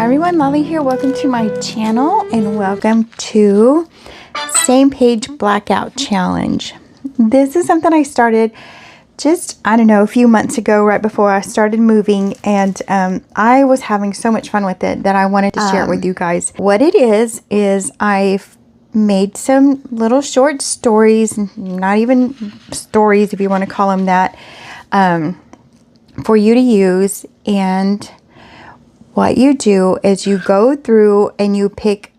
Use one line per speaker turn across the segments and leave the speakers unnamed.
Hi everyone, Lolly here. Welcome to my channel and welcome to Same Page Blackout Challenge. This is something I started just, I don't know, a few months ago right before I started moving, and I was having so much fun with it that I wanted to share it with you guys. What it is I've made some little short stories, not even stories if you want to call them that, for you to use. And what you do is you go through and you pick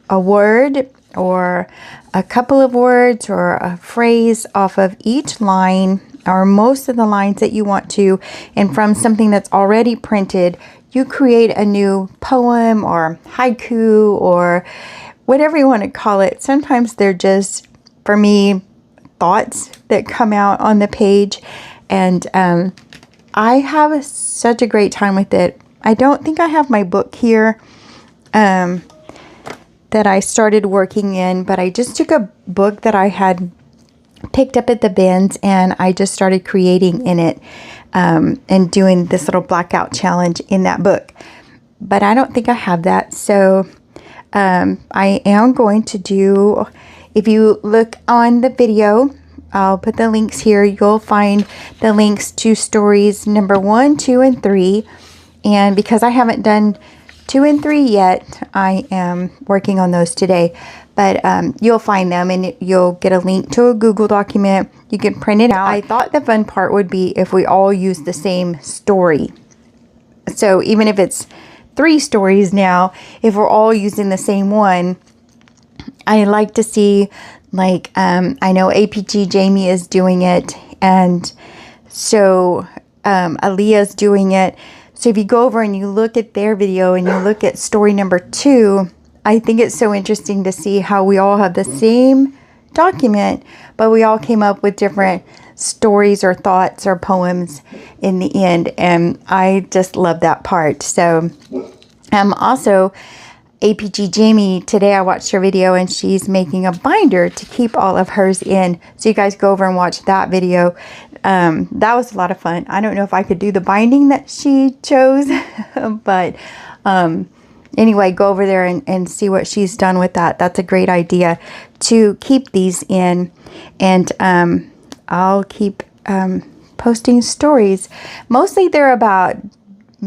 a word or a couple of words or a phrase off of each line or most of the lines that you want to, and from something that's already printed, you create a new poem or haiku or whatever you want to call it. Sometimes they're just, for me, thoughts that come out on the page, and I have such a great time with it. I don't think I have my book here that I started working in, but I just took a book that I had picked up at the bins and I just started creating in it and doing this little blackout challenge in that book. But I don't think I have that, so I am going to do, if you look on the video, I'll put the links here. You'll find the links to stories number 1, 2, and 3. And because I haven't done 2 and 3 yet, I am working on those today. But you'll find them and you'll get a link to a Google document. You can print it out. I thought the fun part would be if we all use the same story. So even if it's 3 stories now, if we're all using the same one, I like to see, like, I know APG Jamie is doing it, and so Aaliyah's doing it. So if you go over and you look at their video and you look at story number 2, I think it's so interesting to see how we all have the same document, but we all came up with different stories or thoughts or poems in the end. And I just love that part. So also APG Jamie, today I watched her video and she's making a binder to keep all of hers in. So you guys go over and watch that video. That was a lot of fun. I don't know if I could do the binding that she chose, but anyway, go over there and see what she's done with that. That's a great idea to keep these in, and I'll keep posting stories. Mostly they're about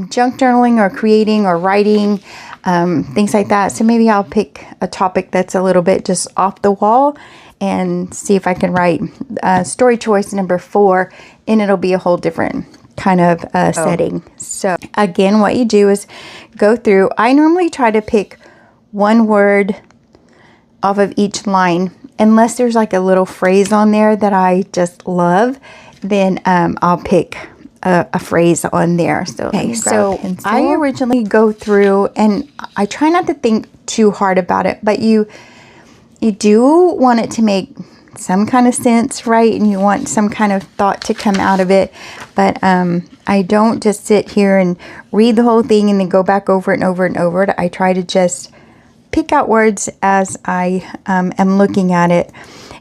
junk journaling or creating or writing, things like that. So maybe I'll pick a topic that's a little bit just off the wall and see if I can write story choice number 4, and it'll be a whole different kind of setting. So again, what you do is go through. I normally try to pick one word off of each line, unless there's like a little phrase on there that I just love, then I'll pick a phrase on there. So, okay, so I originally go through and I try not to think too hard about it, but you do want it to make some kind of sense, right? And you want some kind of thought to come out of it. But I don't just sit here and read the whole thing and then go back over it and over and over it. I try to just pick out words as I am looking at it.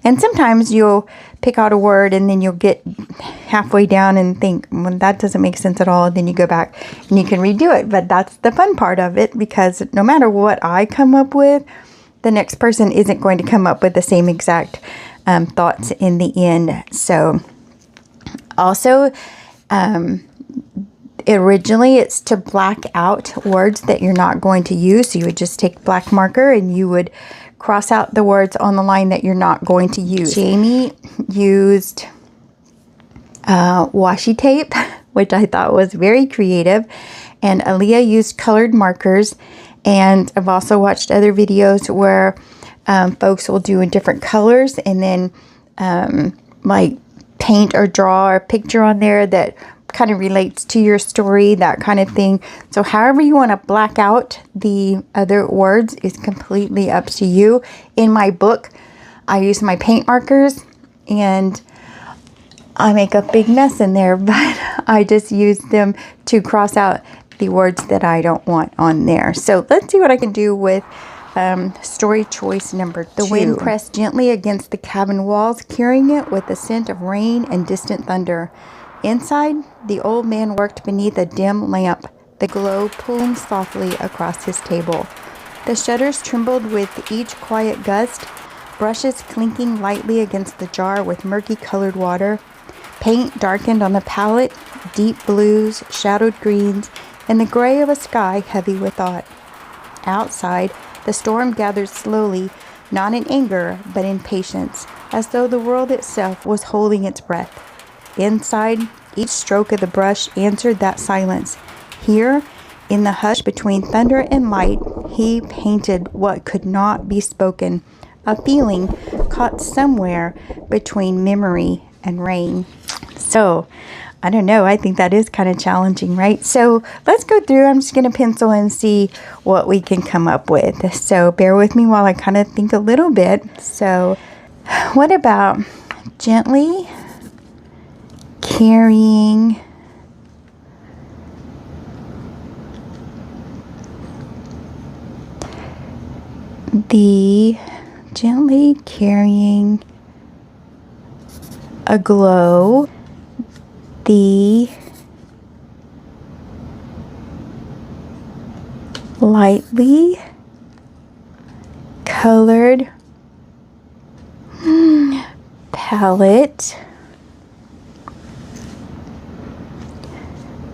And sometimes you'll pick out a word and then you'll get halfway down and think, well, that doesn't make sense at all. And then you go back and you can redo it. But that's the fun part of it, because no matter what I come up with, the next person isn't going to come up with the same exact thoughts in the end. So also, originally it's to black out words that you're not going to use. So you would just take black marker and you would cross out the words on the line that you're not going to use. Jamie used washi tape, which I thought was very creative, and Aaliyah used colored markers. And I've also watched other videos where folks will do in different colors and then like paint or draw a picture on there that kind of relates to your story, that kind of thing. So however you want to black out the other words is completely up to you. In my book, I use my paint markers and I make a big mess in there, but I just use them to cross out the words that I don't want on there. So let's see what I can do with story choice number 2. The wind pressed gently against the cabin walls, carrying it with the scent of rain and distant thunder. Inside, the old man worked beneath a dim lamp. the glow pulling softly across his table. The shutters trembled with each quiet gust, brushes clinking lightly against the jar with murky colored water. Paint darkened on the palette, deep blues, shadowed greens, and the gray of a sky heavy with thought. Outside, the storm gathered slowly, not in anger, but in patience, as though the world itself was holding its breath. Inside, each stroke of the brush answered that silence. Here, in the hush between thunder and light, he painted what could not be spoken, a feeling caught somewhere between memory and rain. So, I don't know, I think that is kind of challenging, right? So let's go through. I'm just going to pencil and see what we can come up with. So bear with me while I kind of think a little bit. So what about gently carrying a glow, the lightly colored palette,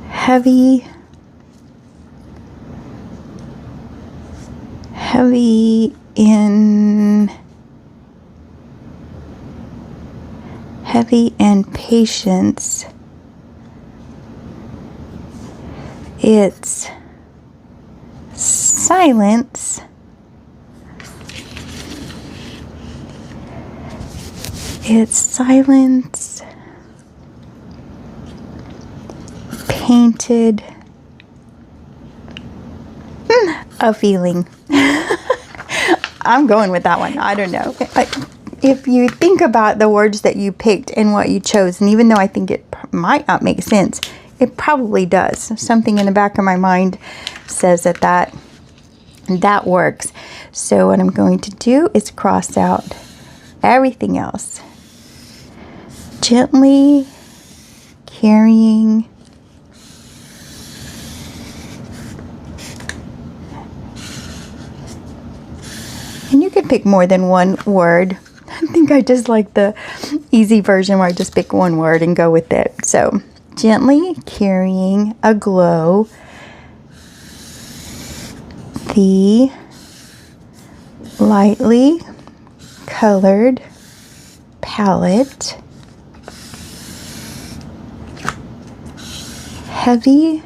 heavy in patience. Its silence painted a feeling. I'm going with that one. I don't know. If you think about the words that you picked and what you chose, and even though I think it might not make sense, it probably does. Something in the back of my mind says that works. So what I'm going to do is cross out everything else. Gently carrying and you could pick more than one word. I think I just like the easy version where I just pick one word and go with it. So gently carrying a glow, the lightly colored palette, heavy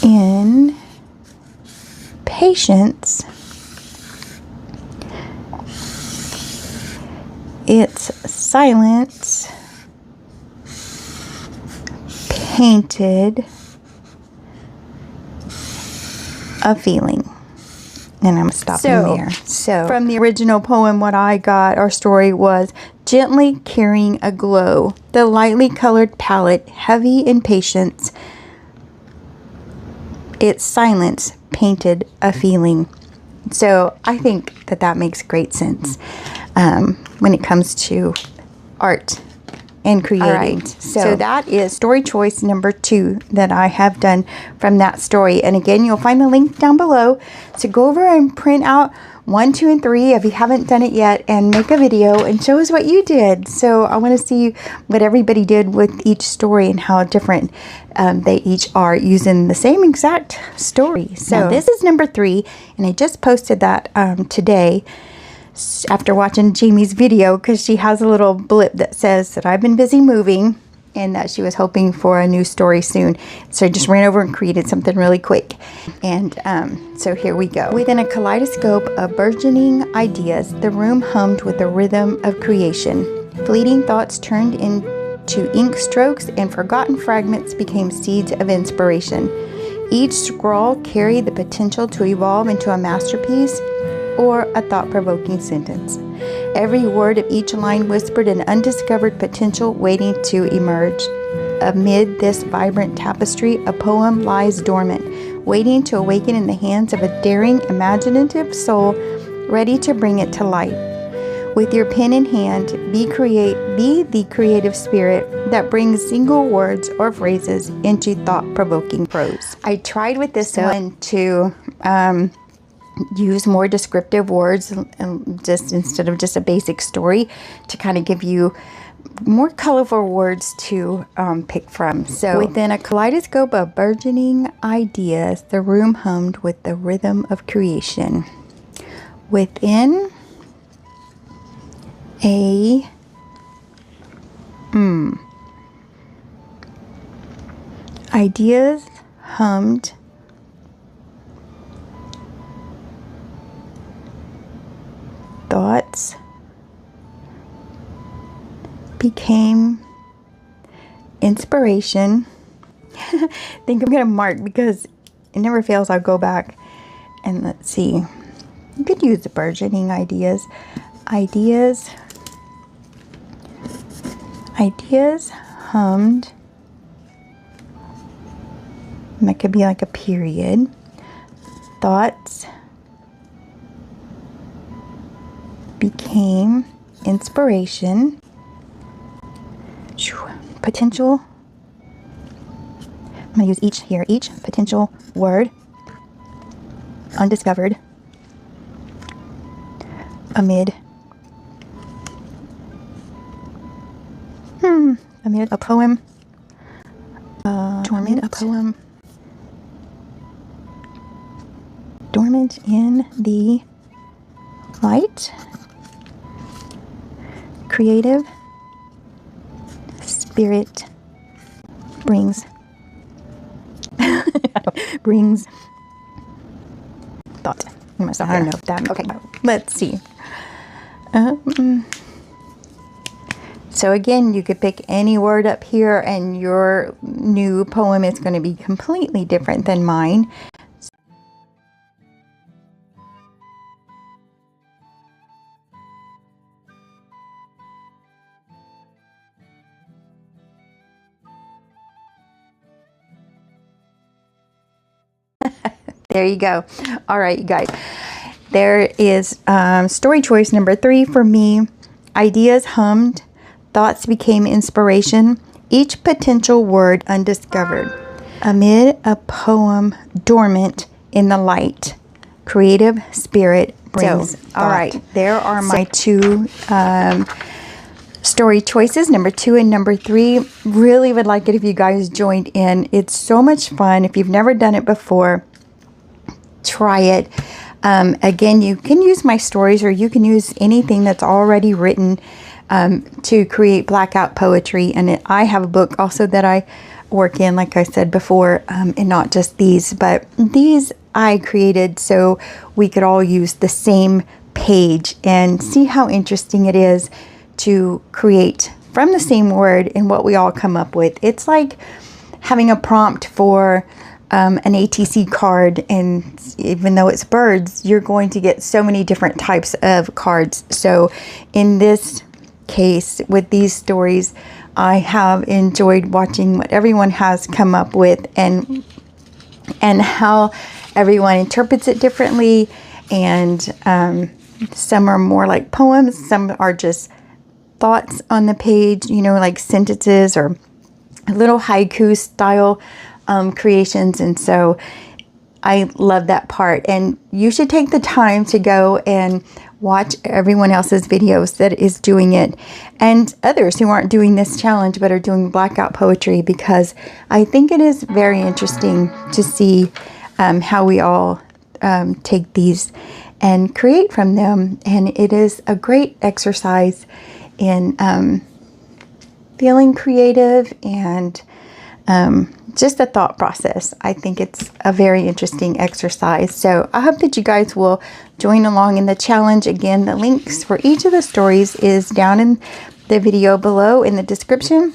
in patience, its silence painted a feeling. And I'm stopping there. So from the original poem, what I got, our story was gently carrying a glow, the lightly colored palette, heavy in patience, its silence painted a feeling. So I think that makes great sense when it comes to art and creating. Right. So that is story choice number 2 that I have done from that story. And again, you'll find the link down below. So go over and print out 1, 2, and 3 if you haven't done it yet, and make a video and show us what you did. So I want to see what everybody did with each story and how different they each are using the same exact story. So now, this is number 3, and I just posted that today after watching Jamie's video, because she has a little blip that says that I've been busy moving and that she was hoping for a new story soon. So I just ran over and created something really quick. And so here we go. Within a kaleidoscope of burgeoning ideas, the room hummed with the rhythm of creation. Fleeting thoughts turned into ink strokes, and forgotten fragments became seeds of inspiration. Each scrawl carried the potential to evolve into a masterpiece or a thought-provoking sentence. Every word of each line whispered an undiscovered potential waiting to emerge. Amid this vibrant tapestry, a poem lies dormant, waiting to awaken in the hands of a daring, imaginative soul ready to bring it to light. With your pen in hand, be the creative spirit that brings single words or phrases into thought-provoking prose. I tried with this one to use more descriptive words, and just instead of just a basic story, to kind of give you more colorful words to pick from. So within a kaleidoscope of burgeoning ideas, the room hummed with the rhythm of creation. Within a ideas hummed thoughts became inspiration. I think I'm gonna mark because it never fails. I'll go back and let's see. You could use the burgeoning ideas. Ideas hummed. And that could be like a period. Thoughts became inspiration. Potential. I'm going to use each potential word. Undiscovered. Amid a poem. Dormant a poem. Dormant in the light. Creative spirit brings thought. I don't know if that. Okay, let's see. So again, you could pick any word up here, and your new poem is going to be completely different than mine. There you go. All right, you guys. There is story choice number 3 for me. Ideas hummed. Thoughts became inspiration. Each potential word undiscovered. Amid a poem dormant in the light. Creative spirit brings thought. All right, there are my 2 story choices, number 2 and number 3. Really would like it if you guys joined in. It's so much fun. If you've never done it before, try it. Again, you can use my stories, or you can use anything that's already written to create blackout poetry. And I have a book also that I work in, like I said before, and not just these, but these I created so we could all use the same page and see how interesting it is to create from the same word and what we all come up with. It's like having a prompt for an ATC card, and even though it's birds, you're going to get so many different types of cards. So in this case, with these stories, I have enjoyed watching what everyone has come up with, and how everyone interprets it differently. And some are more like poems, some are just thoughts on the page, you know, like sentences or little haiku style creations. And so I love that part, and you should take the time to go and watch everyone else's videos that is doing it, and others who aren't doing this challenge but are doing blackout poetry, because I think it is very interesting to see how we all take these and create from them. And it is a great exercise in feeling creative and just the thought process. I think it's a very interesting exercise. So I hope that you guys will join along in the challenge. Again, the links for each of the stories is down in the video below in the description.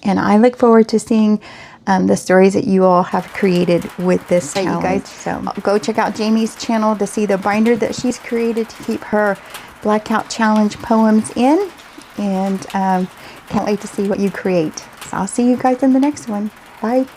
And I look forward to seeing the stories that you all have created with this challenge. You guys, so go check out Jamie's channel to see the binder that she's created to keep her blackout challenge poems in. And can't wait to see what you create. So I'll see you guys in the next one. Bye.